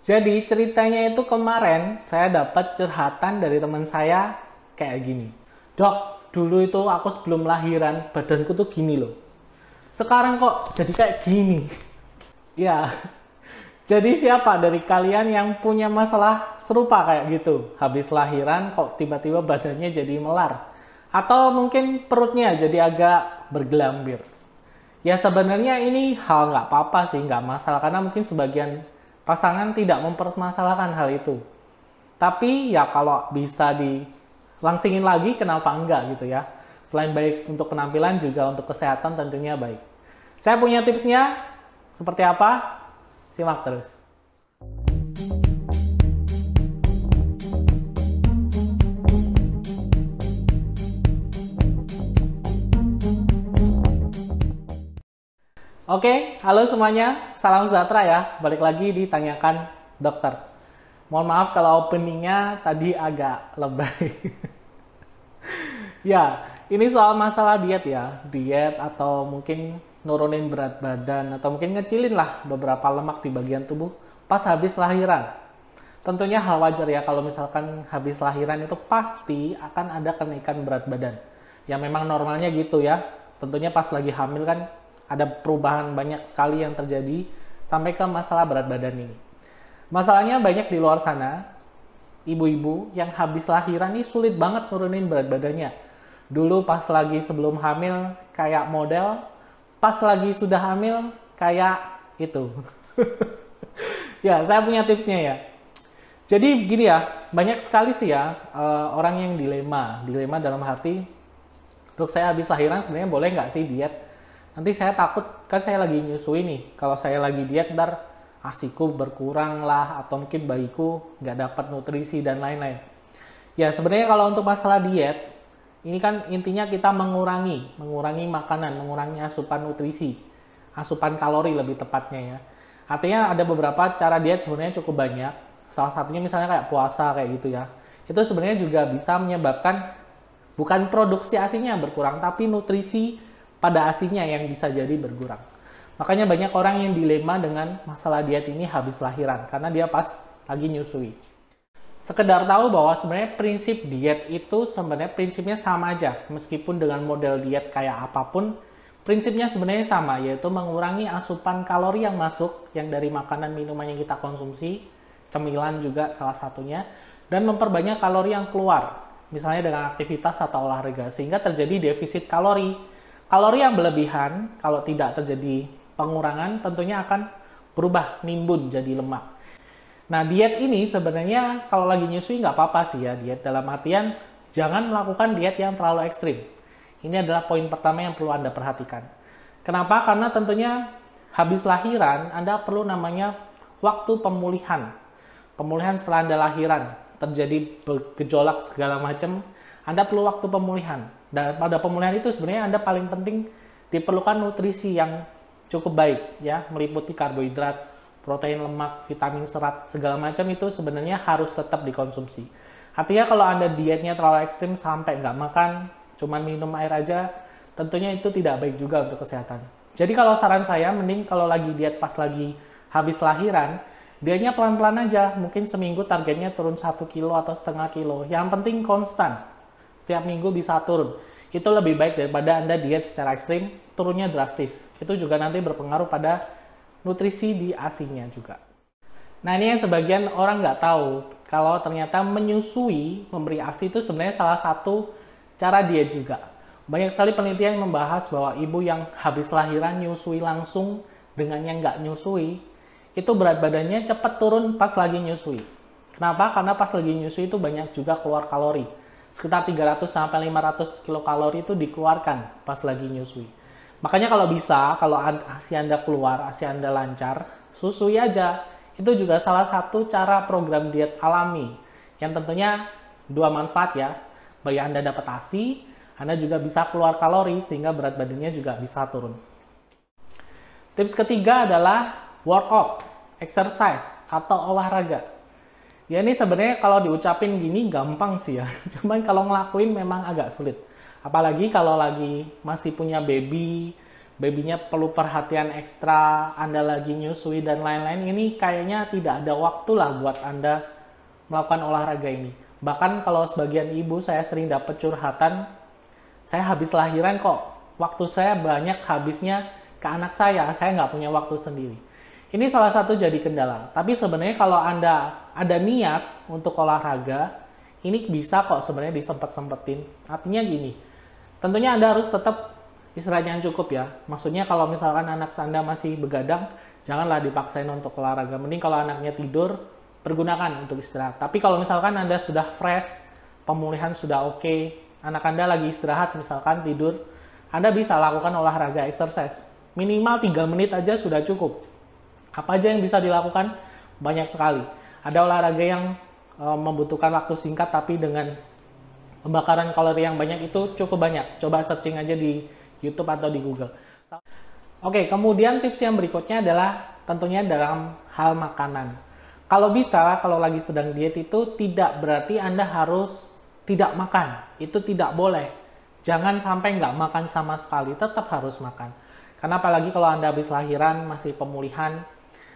Jadi ceritanya itu kemarin saya dapat curhatan dari teman saya kayak gini. Dok, dulu itu aku sebelum lahiran badanku tuh gini loh. Sekarang kok jadi kayak gini. Ya, jadi siapa dari kalian yang punya masalah serupa kayak gitu? Habis lahiran kok tiba-tiba badannya jadi melar. Atau mungkin perutnya jadi agak bergelambir. Ya sebenarnya ini hal nggak apa-apa sih, nggak masalah. Karena mungkin sebagian pasangan tidak mempermasalahkan hal itu. Tapi ya kalau bisa dilangsingin lagi, kenapa enggak gitu ya. Selain baik untuk penampilan juga untuk kesehatan tentunya baik. Saya punya tipsnya, seperti apa? Simak terus. Oke, halo semuanya, salam sejahtera ya. Balik lagi ditanyakan dokter. Mohon maaf kalau openingnya tadi agak lebay. Ya, ini soal masalah diet ya. Diet atau mungkin nurunin berat badan atau mungkin ngecilin lah beberapa lemak di bagian tubuh pas habis lahiran. Tentunya hal wajar ya kalau misalkan habis lahiran itu pasti akan ada kenaikan berat badan. Ya memang normalnya gitu ya. Tentunya pas lagi hamil kan ada perubahan banyak sekali yang terjadi sampai ke masalah berat badan ini. Masalahnya banyak di luar sana, ibu-ibu yang habis lahiran ini sulit banget nurunin berat badannya. Dulu pas lagi sebelum hamil kayak model, pas lagi sudah hamil kayak itu. Ya, saya punya tipsnya ya. Jadi gini ya, banyak sekali sih ya orang yang dilema. Dilema dalam arti, dok saya habis lahiran sebenarnya boleh nggak sih diet? Nanti saya takut, kan saya lagi nyusui nih. Kalau saya lagi diet, ntar ASIku berkurang lah, atau mungkin bayiku nggak dapat nutrisi dan lain-lain. Ya sebenarnya kalau untuk masalah diet, ini kan intinya kita mengurangi makanan, mengurangi asupan nutrisi, asupan kalori lebih tepatnya ya. Artinya ada beberapa cara diet sebenarnya cukup banyak. Salah satunya misalnya kayak puasa kayak gitu ya. Itu sebenarnya juga bisa menyebabkan bukan produksi ASInya berkurang, tapi nutrisi pada ASInya yang bisa jadi berkurang. Makanya banyak orang yang dilema dengan masalah diet ini habis lahiran, karena dia pas lagi nyusui. Sekedar tahu bahwa sebenarnya prinsip diet itu sebenarnya prinsipnya sama aja. Meskipun dengan model diet kayak apapun, prinsipnya sebenarnya sama, yaitu mengurangi asupan kalori yang masuk, yang dari makanan minuman yang kita konsumsi, cemilan juga salah satunya, dan memperbanyak kalori yang keluar, misalnya dengan aktivitas atau olahraga, sehingga terjadi defisit kalori. Kalori yang berlebihan, kalau tidak terjadi pengurangan, tentunya akan berubah nimbun jadi lemak. Nah, diet ini sebenarnya kalau lagi nyusui nggak apa-apa sih ya, diet dalam artian jangan melakukan diet yang terlalu ekstrim. Ini adalah poin pertama yang perlu Anda perhatikan. Kenapa? Karena tentunya habis lahiran, Anda perlu namanya waktu pemulihan. Pemulihan setelah Anda lahiran, terjadi gejolak segala macam, Anda perlu waktu pemulihan. Dan pada pemulihan itu sebenarnya Anda paling penting diperlukan nutrisi yang cukup baik ya, meliputi karbohidrat, protein, lemak, vitamin, serat, segala macam itu sebenarnya harus tetap dikonsumsi. Artinya kalau Anda dietnya terlalu ekstrim sampai nggak makan, cuman minum air aja, tentunya itu tidak baik juga untuk kesehatan. Jadi kalau saran saya, mending kalau lagi diet pas lagi habis lahiran, dietnya pelan-pelan aja, mungkin seminggu targetnya turun 1 kilo atau setengah kilo. Yang penting konstan. Setiap minggu bisa turun. Itu lebih baik daripada Anda diet secara ekstrim, turunnya drastis. Itu juga nanti berpengaruh pada nutrisi di ASInya juga. Nah ini yang sebagian orang nggak tahu, kalau ternyata menyusui, memberi ASI itu sebenarnya salah satu cara diet juga. Banyak sekali penelitian yang membahas bahwa ibu yang habis lahiran nyusui langsung dengan yang nggak nyusui, itu berat badannya cepat turun pas lagi nyusui. Kenapa? Karena pas lagi nyusui itu banyak juga keluar kalori. Sekitar 300-500 kilokalori itu dikeluarkan pas lagi nyusui. Makanya kalau bisa, kalau ASI Anda keluar, ASI Anda lancar, susui aja. Itu juga salah satu cara program diet alami. Yang tentunya dua manfaat ya. Bagi Anda dapat ASI, Anda juga bisa keluar kalori sehingga berat badannya juga bisa turun. Tips ketiga adalah workout, exercise, atau olahraga. Ya ini sebenarnya kalau diucapin gini gampang sih ya, cuman kalau ngelakuin memang agak sulit. Apalagi kalau lagi masih punya baby, babynya perlu perhatian ekstra, Anda lagi nyusui dan lain-lain, ini kayaknya tidak ada waktu lah buat Anda melakukan olahraga ini. Bahkan kalau sebagian ibu saya sering dapat curhatan, saya habis lahiran kok, waktu saya banyak habisnya ke anak saya nggak punya waktu sendiri. Ini salah satu jadi kendala. Tapi sebenarnya kalau Anda ada niat untuk olahraga, ini bisa kok sebenarnya disempet-sempetin. Artinya gini, tentunya Anda harus tetap istirahat yang cukup ya. Maksudnya kalau misalkan anak Anda masih begadang, janganlah dipaksain untuk olahraga. Mending kalau anaknya tidur, pergunakan untuk istirahat. Tapi kalau misalkan Anda sudah fresh, pemulihan sudah oke, anak Anda lagi istirahat, misalkan tidur, Anda bisa lakukan olahraga exercise. Minimal 3 menit aja sudah cukup. Apa aja yang bisa dilakukan? Banyak sekali. Ada olahraga yang membutuhkan waktu singkat tapi dengan pembakaran kalori yang banyak, itu cukup banyak. Coba searching aja di YouTube atau di Google. Oke, kemudian tips yang berikutnya adalah tentunya dalam hal makanan. Kalau bisa, kalau lagi sedang diet itu tidak berarti Anda harus tidak makan. Itu tidak boleh. Jangan sampai nggak makan sama sekali, tetap harus makan. Karena apalagi kalau Anda habis lahiran, masih pemulihan,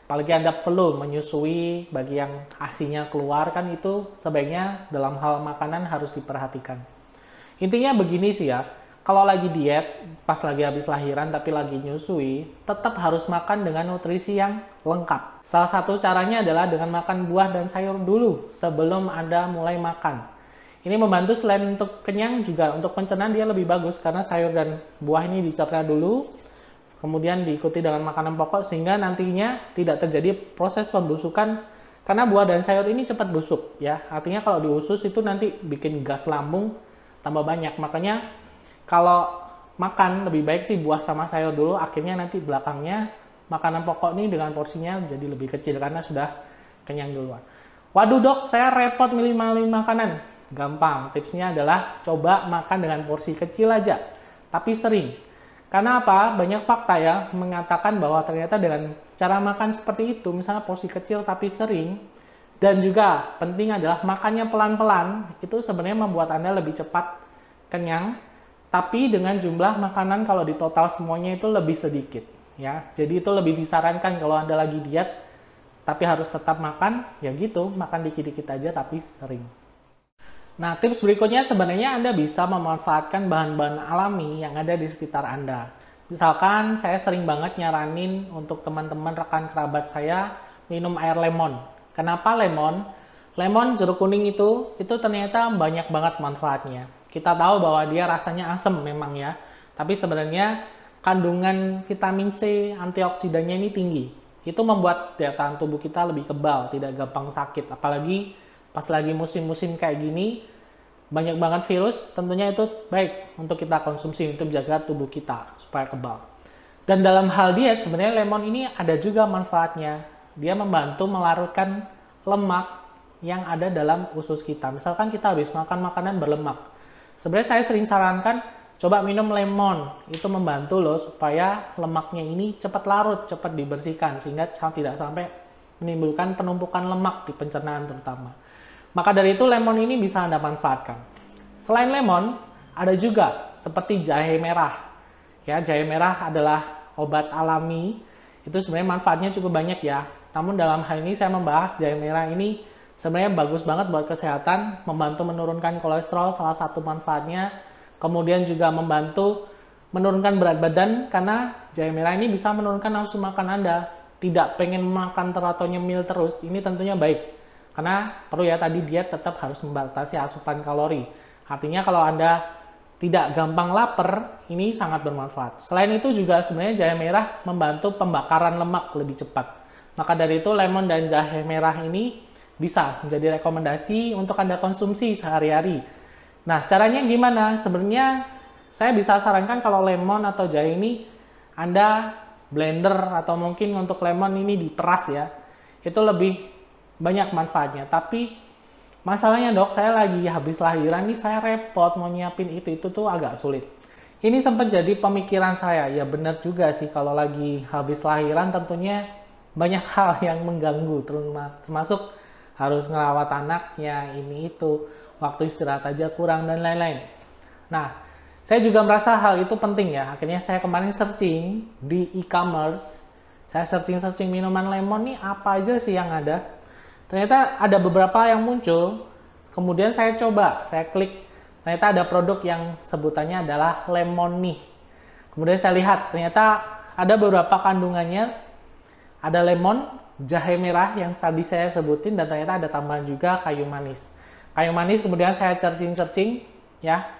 apalagi Anda perlu menyusui, bagi yang ASI-nya keluar, kan itu sebaiknya dalam hal makanan harus diperhatikan. Intinya begini sih ya, kalau lagi diet, pas lagi habis lahiran tapi lagi nyusui, tetap harus makan dengan nutrisi yang lengkap. Salah satu caranya adalah dengan makan buah dan sayur dulu sebelum Anda mulai makan. Ini membantu selain untuk kenyang juga untuk pencernaan dia lebih bagus karena sayur dan buah ini dicerna dulu, kemudian diikuti dengan makanan pokok sehingga nantinya tidak terjadi proses pembusukan karena buah dan sayur ini cepat busuk ya. Artinya kalau diusus itu nanti bikin gas lambung tambah banyak. Makanya kalau makan lebih baik sih buah sama sayur dulu, akhirnya nanti belakangnya makanan pokok ini dengan porsinya jadi lebih kecil karena sudah kenyang duluan. Waduh dok, saya repot milih makanan. Gampang, tipsnya adalah coba makan dengan porsi kecil aja, tapi sering. Karena apa? Banyak fakta ya mengatakan bahwa ternyata dengan cara makan seperti itu, misalnya porsi kecil tapi sering, dan juga penting adalah makannya pelan-pelan, itu sebenarnya membuat Anda lebih cepat kenyang, tapi dengan jumlah makanan kalau di total semuanya itu lebih sedikit. Ya, jadi itu lebih disarankan kalau Anda lagi diet, tapi harus tetap makan, ya gitu, makan dikit-dikit aja tapi sering. Nah, tips berikutnya sebenarnya Anda bisa memanfaatkan bahan-bahan alami yang ada di sekitar Anda. Misalkan saya sering banget nyaranin untuk teman-teman rekan kerabat saya minum air lemon. Kenapa lemon? Lemon jeruk kuning itu ternyata banyak banget manfaatnya. Kita tahu bahwa dia rasanya asam memang ya, tapi sebenarnya kandungan vitamin C, antioksidannya ini tinggi. Itu membuat daya tahan tubuh kita lebih kebal, tidak gampang sakit. Apalagi pas lagi musim-musim kayak gini, banyak banget virus, tentunya itu baik untuk kita konsumsi untuk menjaga tubuh kita supaya kebal. Dan dalam hal diet, sebenarnya lemon ini ada juga manfaatnya. Dia membantu melarutkan lemak yang ada dalam usus kita. Misalkan kita habis makan makanan berlemak. Sebenarnya saya sering sarankan, coba minum lemon. Itu membantu loh supaya lemaknya ini cepat larut, cepat dibersihkan. Sehingga tidak sampai menimbulkan penumpukan lemak di pencernaan terutama. Maka dari itu lemon ini bisa Anda manfaatkan. Selain lemon, ada juga seperti jahe merah. Ya, jahe merah adalah obat alami. Itu sebenarnya manfaatnya cukup banyak ya. Namun dalam hal ini saya membahas jahe merah ini sebenarnya bagus banget buat kesehatan, membantu menurunkan kolesterol salah satu manfaatnya. Kemudian juga membantu menurunkan berat badan karena jahe merah ini bisa menurunkan nafsu makan Anda. Tidak pengen makan atau nyemil terus, ini tentunya baik. Karena perlu ya tadi diet tetap harus membatasi asupan kalori. Artinya kalau Anda tidak gampang lapar, ini sangat bermanfaat. Selain itu juga sebenarnya jahe merah membantu pembakaran lemak lebih cepat. Maka dari itu lemon dan jahe merah ini bisa menjadi rekomendasi untuk Anda konsumsi sehari-hari. Nah, caranya gimana? Sebenarnya saya bisa sarankan kalau lemon atau jahe ini Anda blender atau mungkin untuk lemon ini diperas ya. Itu lebih banyak manfaatnya, tapi masalahnya dok, saya lagi habis lahiran nih, saya repot mau nyiapin itu tuh agak sulit. Ini sempat jadi pemikiran saya, ya benar juga sih kalau lagi habis lahiran tentunya banyak hal yang mengganggu, termasuk harus ngerawat anaknya, ini itu, waktu istirahat aja kurang dan lain-lain. Nah, Saya juga merasa hal itu penting ya. Akhirnya saya kemarin searching di e-commerce. Saya searching minuman lemon nih apa aja sih yang ada. Ternyata ada beberapa yang muncul. Kemudian saya coba, saya klik. Ternyata ada produk yang sebutannya adalah Lemoni. Kemudian saya lihat, ternyata ada beberapa kandungannya. Ada lemon, jahe merah yang tadi saya sebutin, dan ternyata ada tambahan juga kayu manis. Kayu manis kemudian saya searching ya.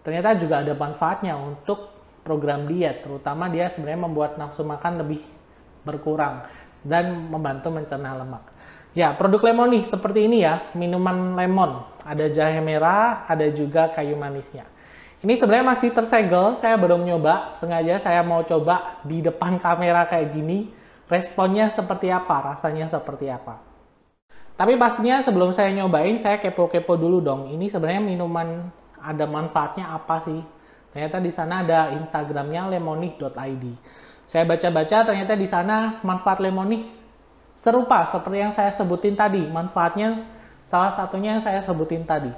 Ternyata juga ada manfaatnya untuk program diet, terutama dia sebenarnya membuat nafsu makan lebih berkurang dan membantu mencerna lemak. Ya, produk Lemoni seperti ini ya, minuman lemon. Ada jahe merah, ada juga kayu manisnya. Ini sebenarnya masih tersegel, saya belum nyoba. Sengaja saya mau coba di depan kamera kayak gini. Responnya seperti apa, rasanya seperti apa. Tapi pastinya sebelum saya nyobain, saya kepo-kepo dulu dong. Ini sebenarnya minuman ada manfaatnya apa sih? Ternyata di sana ada Instagramnya lemoni.id. Saya baca-baca, ternyata di sana manfaat Lemoni serupa seperti yang saya sebutin tadi. Manfaatnya salah satunya yang saya sebutin tadi.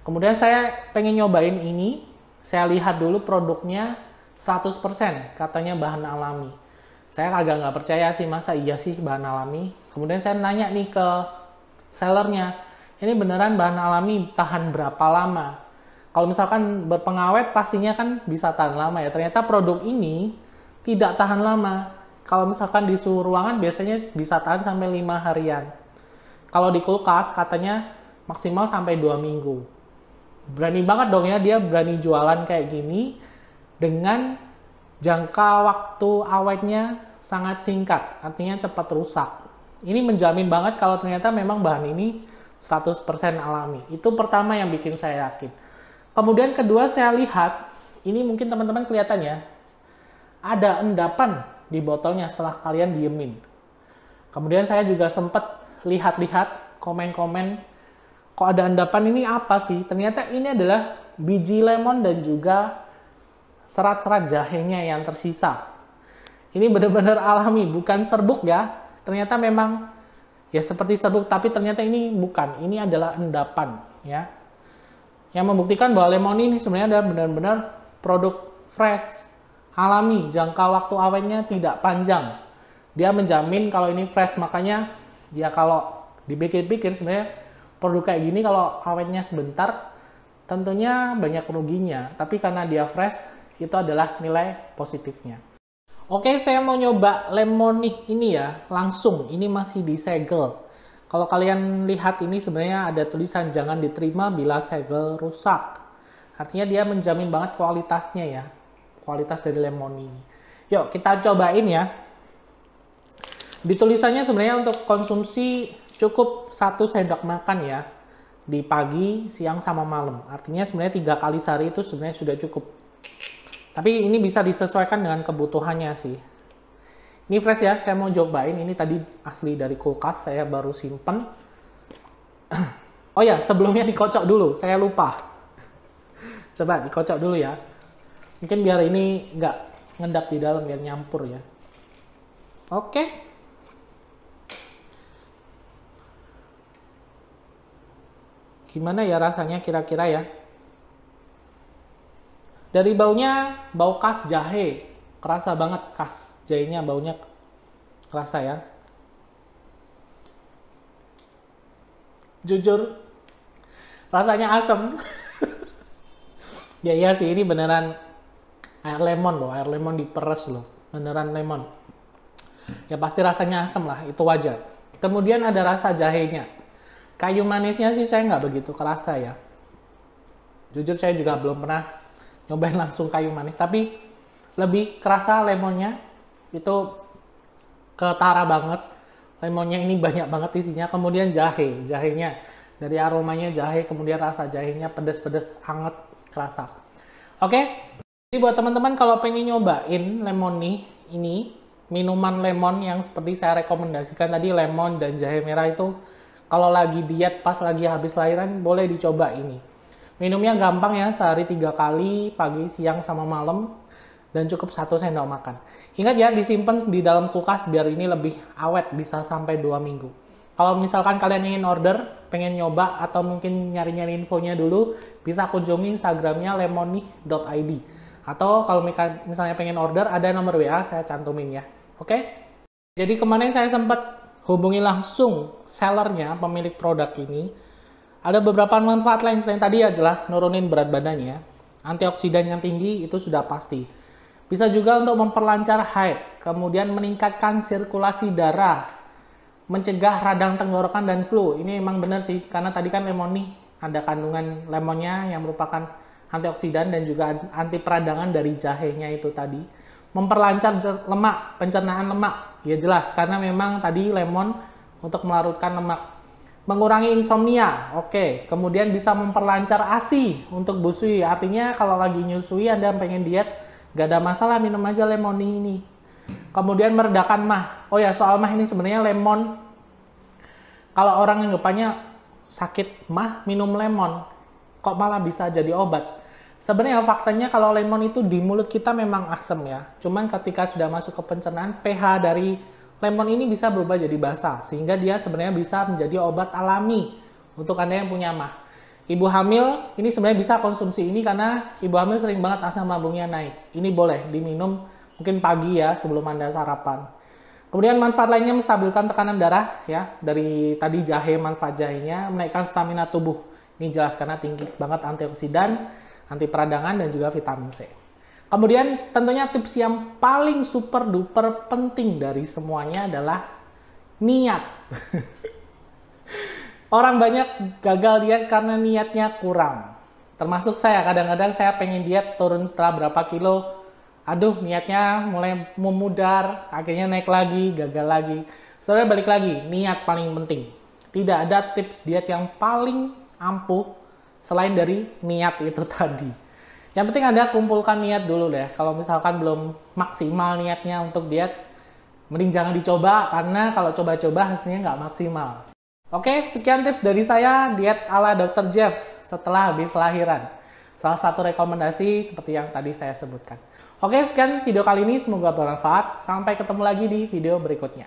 Kemudian saya pengen nyobain ini. Saya lihat dulu produknya 100% katanya bahan alami. Saya agak nggak percaya sih, masa iya sih bahan alami. Kemudian saya nanya nih ke sellernya, ini beneran bahan alami, tahan berapa lama? Kalau misalkan berpengawet pastinya kan bisa tahan lama ya. Ternyata produk ini tidak tahan lama. Kalau misalkan di suhu ruangan biasanya bisa tahan sampai 5 harian. Kalau di kulkas katanya maksimal sampai 2 minggu. Berani banget dong ya dia berani jualan kayak gini dengan jangka waktu awetnya sangat singkat. Artinya cepat rusak. Ini menjamin banget kalau ternyata memang bahan ini 100% alami. Itu pertama yang bikin saya yakin. Kemudian kedua saya lihat, ini mungkin teman-teman kelihatan ya, ada endapan di botolnya setelah kalian diemin. Kemudian saya juga sempat lihat-lihat komen-komen, kok ada endapan, ini apa sih? Ternyata ini adalah biji lemon dan juga serat-serat jahenya yang tersisa. Ini benar-benar alami, bukan serbuk ya. Ternyata memang ya seperti serbuk, tapi ternyata ini bukan. Ini adalah endapan ya. Yang membuktikan bahwa lemon ini sebenarnya adalah benar-benar produk fresh, alami, jangka waktu awetnya tidak panjang. Dia menjamin kalau ini fresh, makanya ya kalau dipikir-pikir sebenarnya produk kayak gini kalau awetnya sebentar tentunya banyak ruginya, tapi karena dia fresh itu adalah nilai positifnya. Oke, saya mau nyoba Lemoni ini ya, langsung. Ini masih disegel. Kalau kalian lihat ini sebenarnya ada tulisan jangan diterima bila segel rusak. Artinya dia menjamin banget kualitasnya ya. Kualitas dari Lemoni ini. Yuk kita cobain ya. Di tulisannya sebenarnya untuk konsumsi cukup 1 sendok makan ya. Di pagi, siang, sama malam. Artinya sebenarnya 3 kali sehari itu sebenarnya sudah cukup. Tapi ini bisa disesuaikan dengan kebutuhannya sih. Ini fresh ya, saya mau cobain. Ini tadi asli dari kulkas, saya baru simpen. Oh ya, sebelumnya dikocok dulu, saya lupa. Coba dikocok dulu ya. Mungkin biar ini nggak ngendap di dalam, biar nyampur ya. Oke. Gimana ya rasanya kira-kira ya? Dari baunya, bau khas jahe. Kerasa banget khas jahenya, baunya kerasa ya. Jujur, rasanya asam. Ya iya sih, ini beneran air lemon loh, air lemon diperes loh. Beneran lemon. Ya pasti rasanya asam lah, itu wajar. Kemudian ada rasa jahenya. Kayu manisnya sih saya nggak begitu kerasa ya. Jujur saya juga belum pernah nyobain langsung kayu manis, tapi lebih kerasa lemonnya itu ketara banget. Lemonnya ini banyak banget isinya. Kemudian jahenya dari aromanya jahe, kemudian rasa jahenya pedas-pedas hangat kerasa. Oke, jadi buat teman-teman kalau pengen nyobain Lemoni ini, minuman lemon yang seperti saya rekomendasikan tadi, lemon dan jahe merah itu, kalau lagi diet pas lagi habis lahiran boleh dicoba ini. Minumnya gampang ya, sehari 3 kali, pagi, siang, sama malam. Dan cukup 1 sendok makan. Ingat ya, disimpan di dalam kulkas biar ini lebih awet, bisa sampai 2 minggu. Kalau misalkan kalian ingin order, pengen nyoba atau mungkin nyari-nyari infonya dulu, bisa kunjungi Instagramnya lemony.id. Atau kalau misalnya pengen order, ada nomor WA saya cantumin ya. Oke? Jadi kemarin saya sempat hubungi langsung sellernya, pemilik produk ini. Ada beberapa manfaat lain selain tadi ya, jelas nurunin berat badannya. Antioksidan yang tinggi itu sudah pasti. Bisa juga untuk memperlancar haid, kemudian meningkatkan sirkulasi darah, mencegah radang tenggorokan dan flu. Ini emang benar sih, karena tadi kan lemon nih ada kandungan lemonnya yang merupakan antioksidan dan juga anti peradangan dari jahenya itu tadi. Memperlancar lemak, pencernaan lemak. Ya jelas, karena memang tadi lemon untuk melarutkan lemak. Mengurangi insomnia, oke. Kemudian bisa memperlancar ASI untuk busui. Artinya kalau lagi nyusui Anda pengen diet, gak ada masalah, minum aja lemon ini. Kemudian meredakan mah. Oh ya, soal mah ini sebenarnya lemon. Kalau orang yang anggapannya sakit mah minum lemon, kok malah bisa jadi obat? Sebenarnya faktanya kalau lemon itu di mulut kita memang asam ya. Cuman ketika sudah masuk ke pencernaan, pH dari lemon ini bisa berubah jadi basa, sehingga dia sebenarnya bisa menjadi obat alami untuk Anda yang punya mah. Ibu hamil ini sebenarnya bisa konsumsi ini karena ibu hamil sering banget asam lambungnya naik. Ini boleh diminum mungkin pagi ya sebelum Anda sarapan. Kemudian manfaat lainnya menstabilkan tekanan darah ya. Dari tadi jahe, manfaat jahenya menaikkan stamina tubuh. Ini jelas karena tinggi banget antioksidan, anti peradangan dan juga vitamin C. Kemudian tentunya tips yang paling super duper penting dari semuanya adalah niat. Orang banyak gagal diet karena niatnya kurang. Termasuk saya, kadang-kadang saya pengen diet turun setelah berapa kilo, aduh niatnya mulai memudar, akhirnya naik lagi, gagal lagi. Sebenarnya balik lagi, niat paling penting. Tidak ada tips diet yang paling ampuh selain dari niat itu tadi. Yang penting Anda kumpulkan niat dulu deh. Kalau misalkan belum maksimal niatnya untuk diet, mending jangan dicoba, karena kalau coba-coba hasilnya nggak maksimal. Oke, sekian tips dari saya, diet ala Dr. Jeff setelah habis lahiran. Salah satu rekomendasi seperti yang tadi saya sebutkan. Oke, sekian video kali ini, semoga bermanfaat. Sampai ketemu lagi di video berikutnya.